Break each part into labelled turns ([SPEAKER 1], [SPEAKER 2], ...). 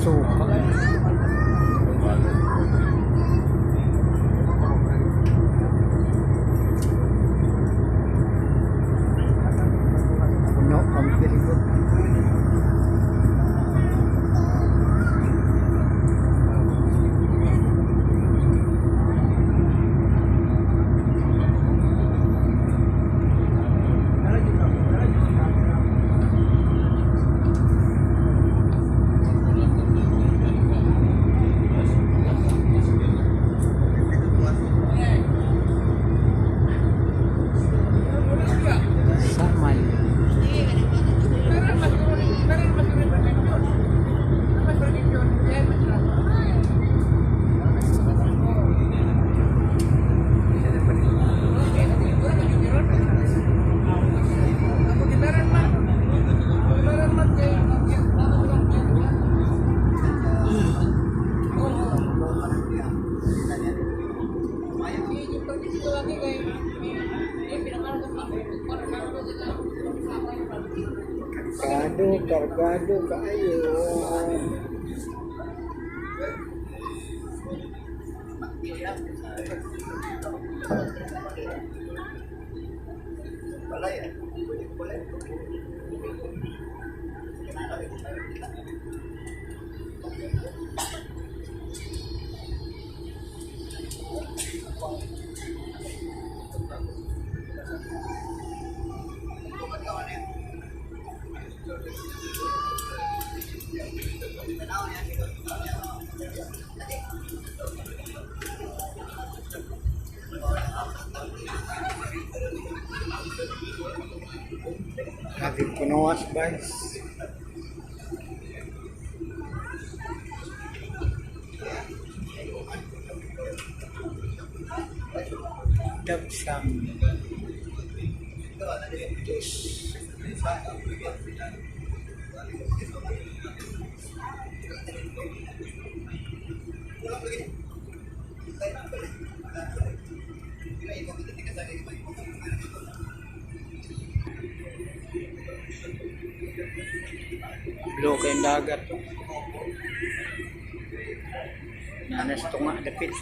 [SPEAKER 1] suka. Puno ang pirikot. Kargado kayo. Ating punuas guys. Dagsang. Blow kayong dagat. Nanas ito nga dapit.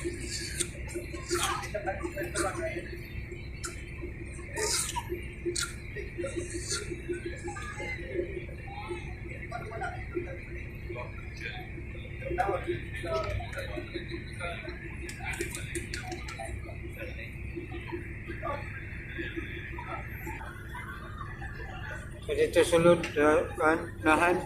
[SPEAKER 1] So dito sulod nahan.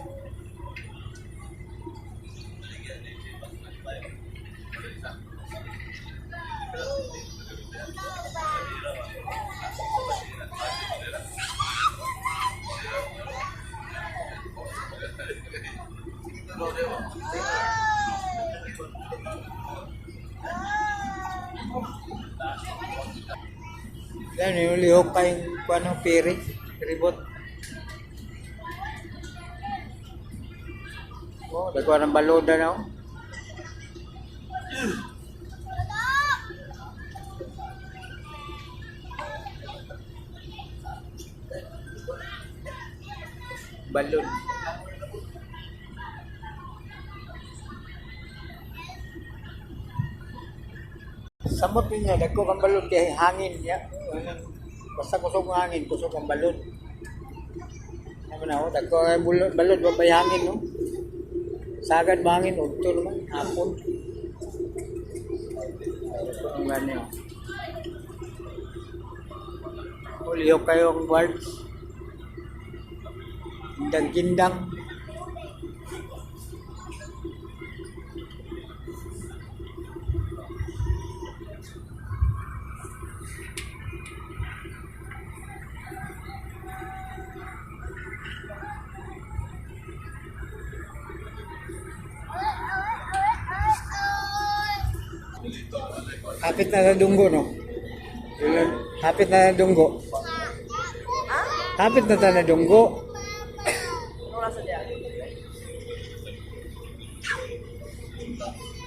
[SPEAKER 1] Yan yung lihok kayong paano piri, ribot. Oh, dagwa ng baloda na oh. Balon. Samot niya, dagko kang balon kay hangin niya. Basta kusog ng hangin, kusog ang balon. Ano na ho, dagko kang balon, babay hangin no. Sagad hangin, udto naman, hapon. Ito ang ganyan. Uliyok kayong words. Gindang-gindang. Hapit na sa dunggo, no? Hapit na sa dunggo. Hapit na sa dunggo.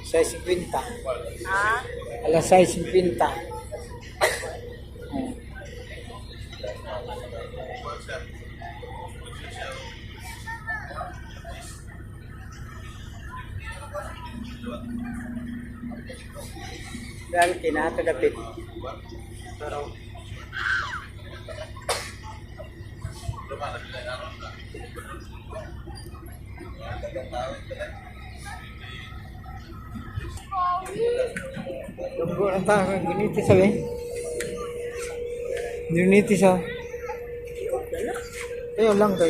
[SPEAKER 1] Size 50. Alas 6.50. Dahil kinatagapit. Tunggu lang tayo. Ginitis sabi. Ginitis ah. Ayun lang kayo.